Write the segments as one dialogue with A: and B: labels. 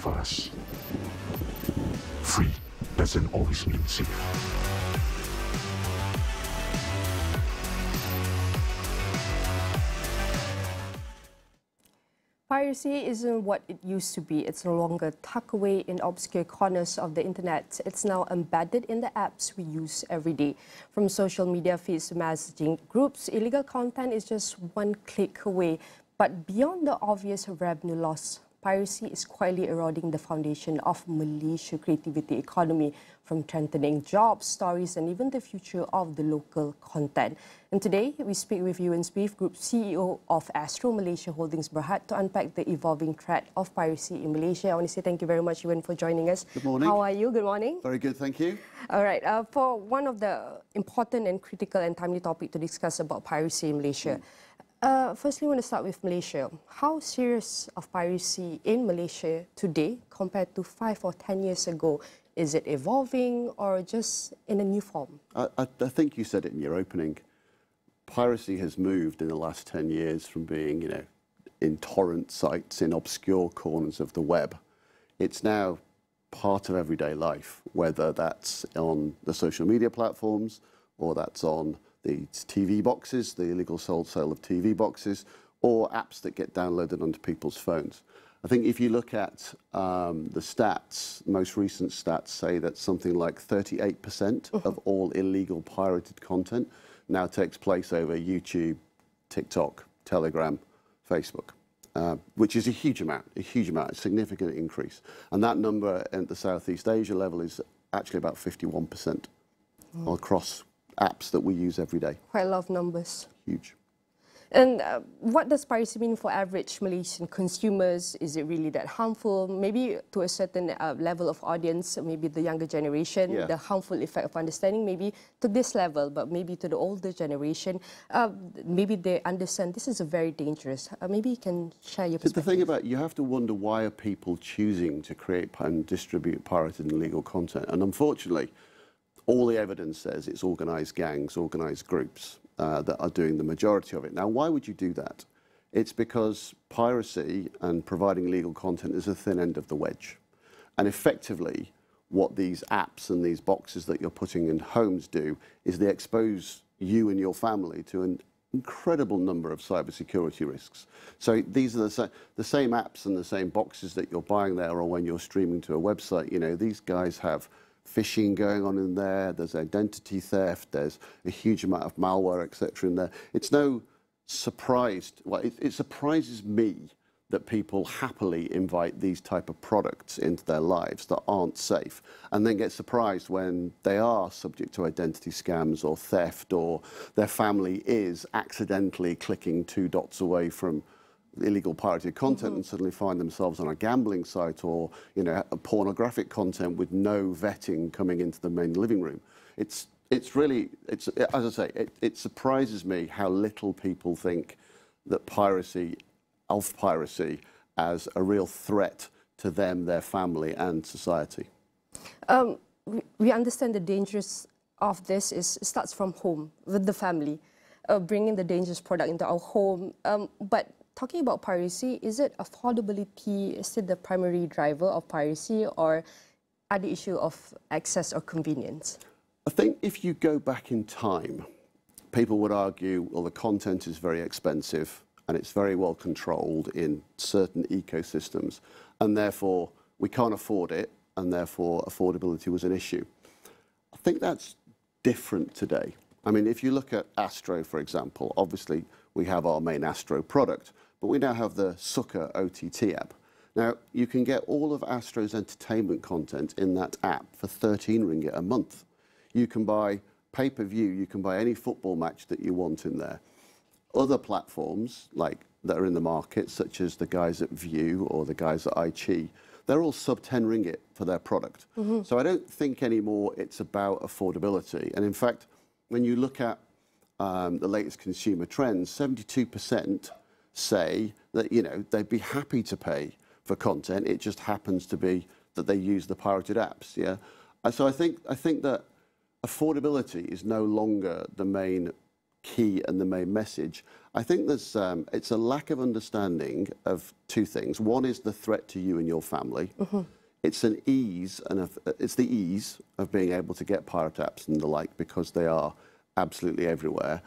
A: fast. Free doesn't always mean safe.
B: Piracy isn't what it used to be. It's no longer tucked away in obscure corners of the internet. It's now embedded in the apps we use every day. From social media feeds to messaging groups, illegal content is just one click away. But beyond the obvious revenue loss, piracy is quietly eroding the foundation of Malaysia's creativity economy, from strengthening jobs, stories, and even the future of the local content. And today, we speak with Euan Smith, Group CEO of Astro Malaysia Holdings Berhad, to unpack the evolving threat of piracy in Malaysia. I want to say thank you very much, Euan, for joining us.
C: Good morning.
B: How are you? Good morning.
C: Very good, thank you.
B: All right. For one of the important and critical and timely topic to discuss about piracy in Malaysia, firstly, I want to start with Malaysia. How serious of piracy in Malaysia today compared to 5 or 10 years ago? Is it evolving or just in a new form?
C: I think you said it in your opening. Piracy has moved in the last 10 years from being, in torrent sites, in obscure corners of the web. It's now part of everyday life, whether that's on the social media platforms or that's on the TV boxes, the illegal sale of TV boxes, or apps that get downloaded onto people's phones. I think if you look at the stats, most recent stats say that something like 38% of all illegal pirated content now takes place over YouTube, TikTok, Telegram, Facebook, which is a huge amount, a significant increase. And that number at the Southeast Asia level is actually about 51% across apps that we use every day.
B: Quite a lot of numbers.
C: Huge.
B: And what does piracy mean for average Malaysian consumers? Is it really that harmful? Maybe to a certain level of audience, maybe the younger generation, the harmful effect of understanding, maybe to this level, but maybe to the older generation, maybe they understand this is a very dangerous. Maybe you can share your perspective.
C: The thing about, you have to wonder, why are people choosing to create and distribute pirated and illegal content? And unfortunately, all the evidence says it's organised gangs, organised groups that are doing the majority of it. Now, why would you do that? It's because piracy and providing illegal content is a thin end of the wedge. And effectively, what these apps and these boxes that you're putting in homes do is they expose you and your family to an incredible number of cybersecurity risks. So these are the same apps and the same boxes that you're buying there, or when you're streaming to a website, these guys have phishing going on in there, there's identity theft, there's a huge amount of malware, etc. in there. It's no surprise, well, it surprises me that people happily invite these type of products into their lives that aren't safe, and then get surprised when they are subject to identity scams or theft, or their family is accidentally clicking 2 dots away from illegal pirated content and suddenly find themselves on a gambling site, or a pornographic content with no vetting coming into the main living room. It's really, as I say, it surprises me how little people think that piracy as a real threat to them, their family and society.
B: We understand the dangers of this starts from home, with the family, bringing the dangerous product into our home, but talking about piracy, is it affordability still the primary driver of piracy, or are the issue of access or convenience?
C: I think if you go back in time, people would argue, well, the content is very expensive and it's very well controlled in certain ecosystems, and therefore we can't afford it, and therefore affordability was an issue. I think that's different today. I mean, if you look at Astro, for example, obviously we have our main Astro product, but we now have the Suka OTT app. Now, you can get all of Astro's entertainment content in that app for 13 ringgit a month. You can buy pay-per-view, you can buy any football match that you want in there. Other platforms that are in the market, such as the guys at View or the guys at iQIYI, they're all sub 10 ringgit for their product. So I don't think anymore it's about affordability. And in fact, when you look at the latest consumer trends, 72% say that they'd be happy to pay for content. It just happens to be that they use the pirated apps. Yeah, and so I think that affordability is no longer the main key and the main message. I think there's it's a lack of understanding of two things. One is the threat to you and your family. It's an ease, and it's the ease of being able to get pirate apps and the like, because they are absolutely everywhere.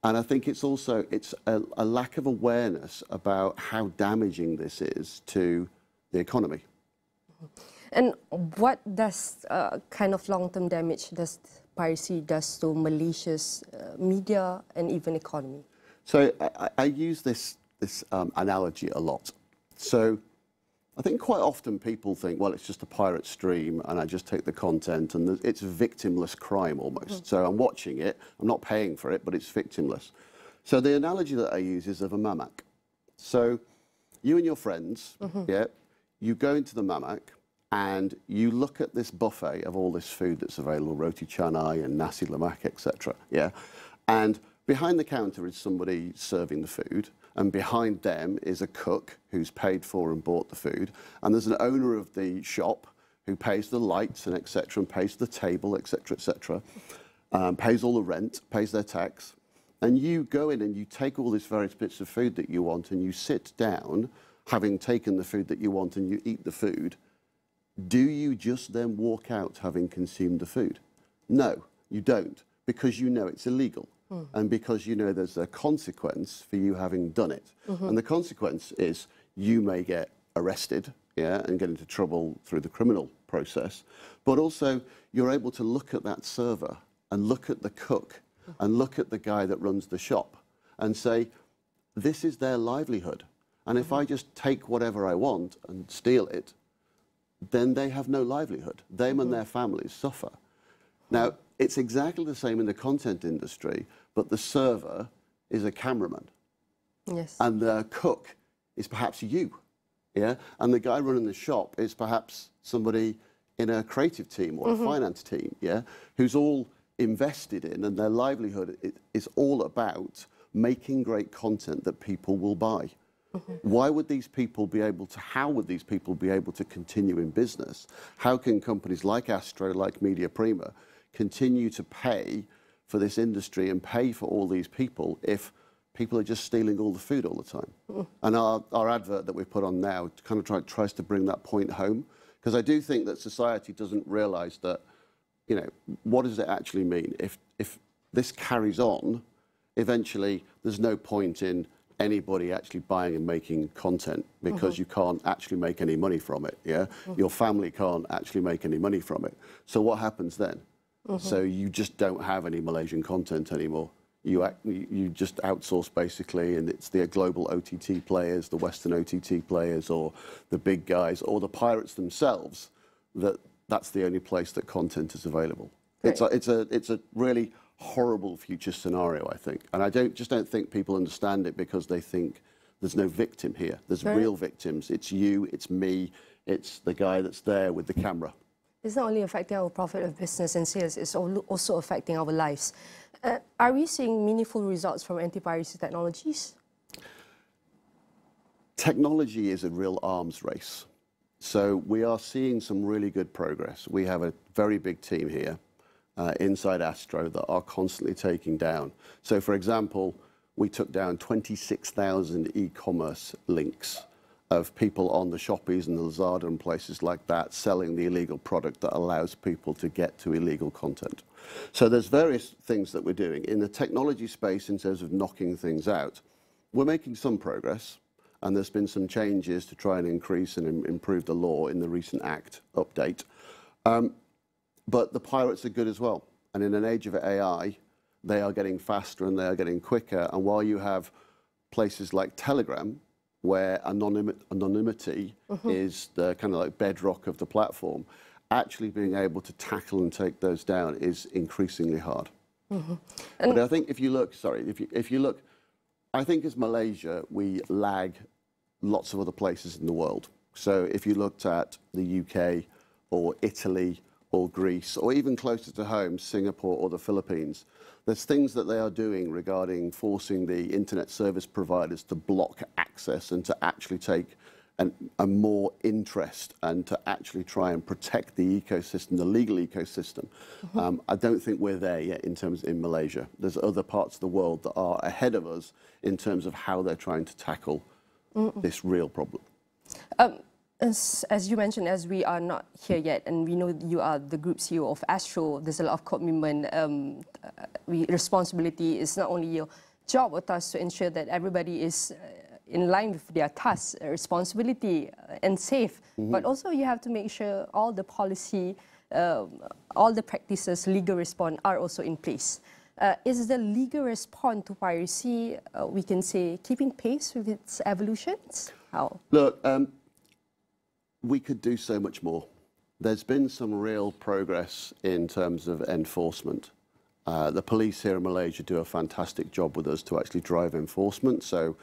C: And I think it's also a lack of awareness about how damaging this is to the economy.
B: And what does kind of long-term damage does piracy does to Malaysia's media and even economy?
C: So I use this analogy a lot. So I think quite often people think, well, it's just a pirate stream and I just take the content, and it's victimless crime almost. So I'm watching it, I'm not paying for it, but it's victimless. So the analogy that I use is of a mamak. So you and your friends, yeah, you go into the mamak and you look at this buffet of all this food that's available, roti canai and nasi lemak, etc. Yeah, and behind the counter is somebody serving the food, and behind them is a cook who's paid for and bought the food, and there's an owner of the shop who pays the lights and etc. and pays the table, etc., etc., pays all the rent, pays their tax, and you go in and you take all these various bits of food that you want and you sit down, having taken the food that you want, and you eat the food. Do you just then walk out having consumed the food? No, you don't, because you know it's illegal. And because you know there's a consequence for you having done it. And the consequence is you may get arrested, yeah, and get into trouble through the criminal process, but also you're able to look at that server and look at the cook and look at the guy that runs the shop and say, this is their livelihood. And if I just take whatever I want and steal it, then they have no livelihood. Them and their families suffer. Now, it's exactly the same in the content industry, but the server is a cameraman.
B: Yes.
C: And the cook is perhaps you, yeah? And the guy running the shop is perhaps somebody in a creative team or a finance team, yeah? Who's all invested in, and their livelihood is all about making great content that people will buy. Why would these people be able to, how would these people be able to continue in business? How can companies like Astro, like Media Prima, continue to pay for this industry and pay for all these people if people are just stealing all the food all the time? And our advert that we've put on now kind of tries to bring that point home, because I do think that society doesn't realise that, you know, what does it actually mean? If this carries on, eventually there's no point in anybody actually buying and making content, because you can't actually make any money from it, yeah? Your family can't actually make any money from it. So what happens then? So you just don't have any Malaysian content anymore. You just outsource basically, and it's the global OTT players, the Western OTT players, or the big guys, or the pirates themselves, that's the only place that content is available. Right. It's a really horrible future scenario, I think. And I just don't think people understand it, because they think there's no victim here. There's real victims. It's you, it's me, it's the guy that's there with the camera.
B: It's not only affecting our profit of business and sales, it's also affecting our lives. Are we seeing meaningful results from anti-piracy technologies?
C: Technology is a real arms race. So we are seeing some really good progress. We have a very big team here inside Astro that are constantly taking down. So for example, we took down 26,000 e-commerce links of people on the Shoppies and the Lazada and places like that selling the illegal product that allows people to get to illegal content. So there's various things that we're doing. In the technology space, in terms of knocking things out, we're making some progress, and there's been some changes to try and increase and improve the law in the recent Act update. But the pirates are good as well. And in an age of AI, they are getting faster and they are getting quicker. And while you have places like Telegram, where anonymity is the kind of like bedrock of the platform, actually being able to tackle and take those down is increasingly hard. But I think if you look, if you look, I think as Malaysia, we lag lots of other places in the world. So if you looked at the UK or Italy or Greece, or even closer to home, Singapore or the Philippines, there's things that they are doing regarding forcing the internet service providers to block access and to actually take more interest and to actually try and protect the ecosystem, the legal ecosystem. I don't think we're there yet in Malaysia. There's other parts of the world that are ahead of us in terms of how they're trying to tackle this real problem.
B: As you mentioned, as we are not here yet, and we know you are the group CEO of Astro, there's a lot of commitment. Responsibility is not only your job or task to ensure that everybody is in line with their tasks, responsibility, and safe, but also you have to make sure all the policy, all the practices, legal response are also in place. Is the legal response to piracy, we can say, keeping pace with its evolutions? How?
C: Look, we could do so much more. There's been some real progress in terms of enforcement. The police here in Malaysia do a fantastic job with us to actually drive enforcement. So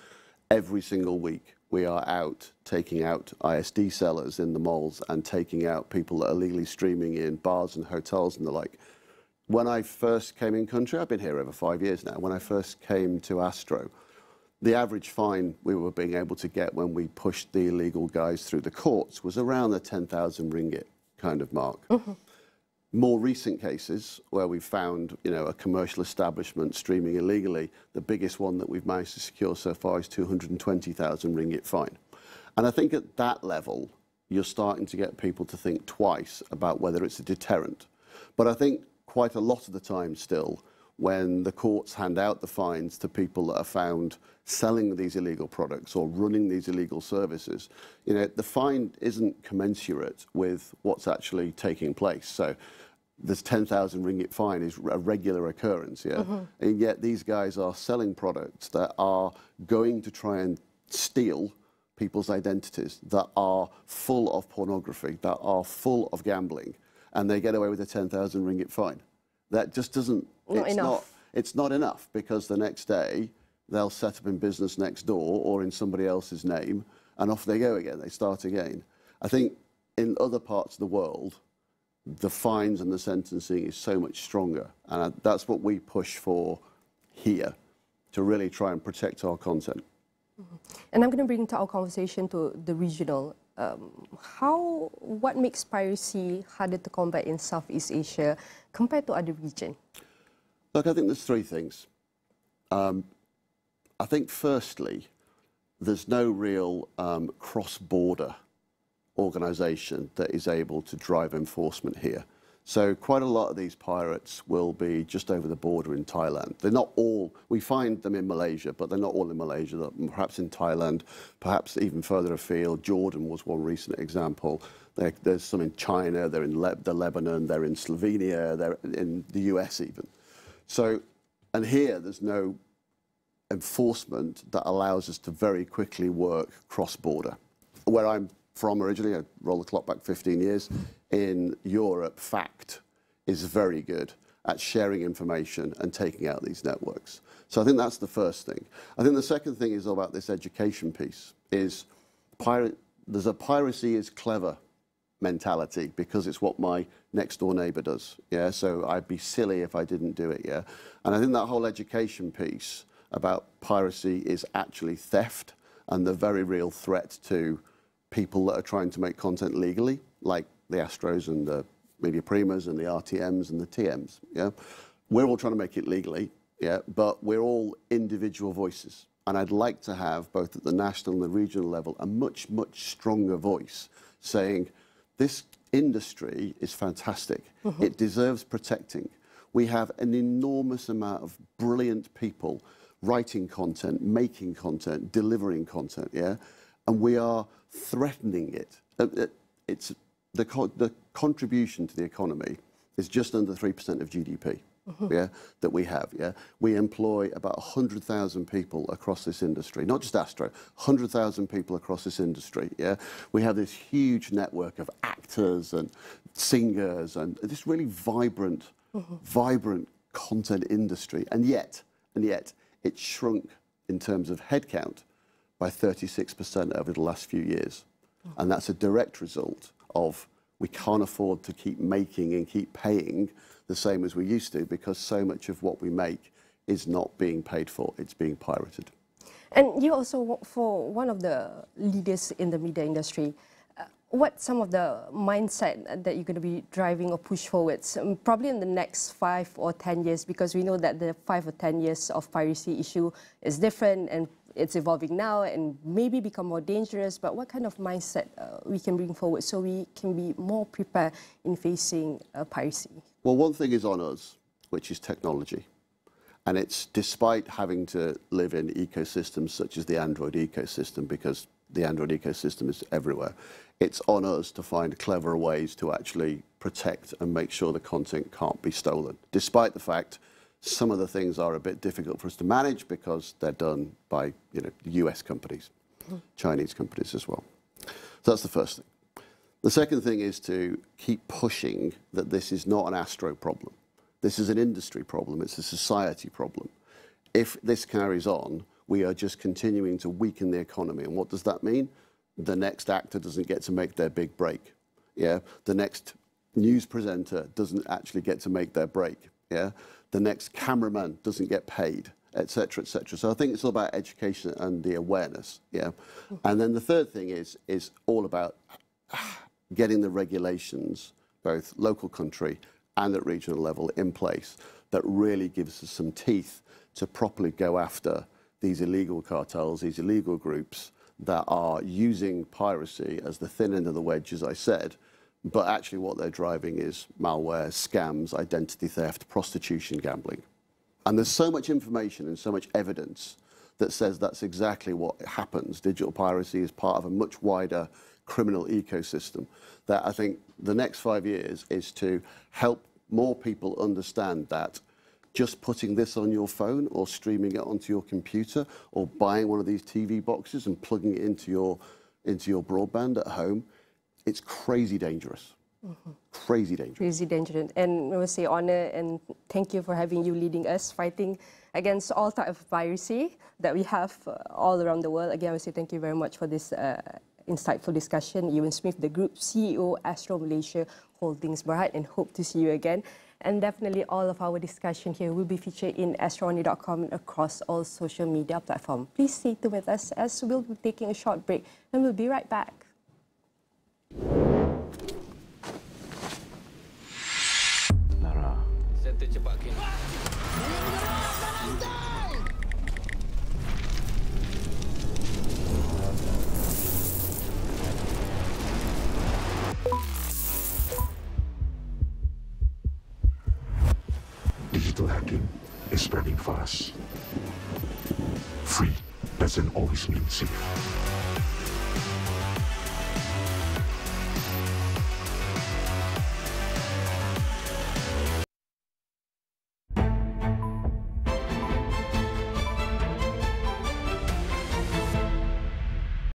C: every single week we are out taking out ISD sellers in the malls and taking out people that are illegally streaming in bars and hotels and the like. When I first came in country, I've been here over 5 years now, when I first came to Astro, the average fine we were being able to get when we pushed the illegal guys through the courts was around the 10,000 ringgit kind of mark. More recent cases where we've found, a commercial establishment streaming illegally, the biggest one that we've managed to secure so far is 220,000 ringgit fine. And I think at that level, you're starting to get people to think twice about whether it's a deterrent. But I think quite a lot of the time still, when the courts hand out the fines to people that are found selling these illegal products or running these illegal services, the fine isn't commensurate with what's actually taking place. So this 10,000 ringgit fine is a regular occurrence, and yet these guys are selling products that are going to try and steal people's identities, that are full of pornography, that are full of gambling, and they get away with a 10,000 ringgit fine. That just doesn't, it's not enough, because the next day they'll set up in business next door or in somebody else's name, and off they go again, they start again. I think in other parts of the world, the fines and the sentencing is so much stronger, and that's what we push for here, to really try and protect our content.
B: And I'm going to bring into our conversation to the regional. What makes piracy harder to combat in Southeast Asia compared to other regions?
C: Look, I think there's three things. I think firstly, there's no real cross-border organisation that is able to drive enforcement here. So quite a lot of these pirates will be just over the border in Thailand. They're not all, we find them in Malaysia, but they're not all in Malaysia. They're perhaps in Thailand, perhaps even further afield. Jordan was one recent example. There's some in China, they're in Lebanon, they're in Slovenia, they're in the US even. So, and here there's no enforcement that allows us to very quickly work cross-border. Where I'm from originally, I roll the clock back 15 years, in Europe, FACT is very good at sharing information and taking out these networks. So I think that's the first thing. I think the second thing is about this education piece, is there's a piracy is clever mentality because it's what my next door neighbour does, so I'd be silly if I didn't do it, and I think that whole education piece about piracy is actually theft and the very real threat to people that are trying to make content legally, like the Astros and the Media Primas and the RTMs and the TMs, We're all trying to make it legally, but we're all individual voices. And I'd like to have, both at the national and the regional level, a much, much stronger voice saying, this industry is fantastic. It deserves protecting. We have an enormous amount of brilliant people writing content, making content, delivering content, and we are threatening it. It's the contribution to the economy is just under 3% of GDP, that we have, We employ about 100,000 people across this industry, not just Astro, 100,000 people across this industry, We have this huge network of actors and singers and this really vibrant, vibrant content industry, and yet it shrunk in terms of headcount by 36% over the last few years. And that's a direct result of we can't afford to keep making and keep paying the same as we used to, because so much of what we make is not being paid for, it's being pirated.
B: And you also, for one of the leaders in the media industry, what some of the mindset that you're going to be driving or push forwards, probably in the next 5 or 10 years, because we know that the 5 or 10 years of piracy issue is different and it's evolving now and maybe become more dangerous, but what kind of mindset we can bring forward so we can be more prepared in facing piracy?
C: Well, one thing is on us, which is technology. And it's despite having to live in ecosystems such as the Android ecosystem, because the Android ecosystem is everywhere, it's on us to find cleverer ways to actually protect and make sure the content can't be stolen, despite the fact some of the things are a bit difficult for us to manage because they're done by US companies, Chinese companies as well. So that's the first thing. The second thing is to keep pushing that this is not an Astro problem. This is an industry problem. It's a society problem. If this carries on, we are just continuing to weaken the economy. And what does that mean? The next actor doesn't get to make their big break. Yeah. The next news presenter doesn't actually get to make their break. Yeah. The next cameraman doesn't get paid, etc., etc. So I think it's all about education and the awareness. Yeah. And then the third thing is all about getting the regulations, both local country and at regional level, in place that really gives us some teeth to properly go after these illegal cartels, these illegal groups that are using piracy as the thin end of the wedge, as I said, but actually what they're driving is malware, scams, identity theft, prostitution, gambling. And there's so much information and so much evidence that says that's exactly what happens. Digital piracy is part of a much wider criminal ecosystem that I think the next 5 years is to help more people understand that just putting this on your phone or streaming it onto your computer or buying one of these TV boxes and plugging it into your broadband at home, it's crazy dangerous. Crazy dangerous.
B: Crazy dangerous. And I would say honor and thank you for having you leading us, fighting against all type of piracy that we have all around the world. Again, I would say thank you very much for this insightful discussion. Euan Smith, the Group CEO, Astro Malaysia Holdings Berhad, and hope to see you again. And definitely all of our discussion here will be featured in astroonly.com and across all social media platforms. Please stay tuned with us as we'll be taking a short break and we'll be right back.
D: Lara.
A: Digital hacking is spreading fast. Free doesn't always mean safe.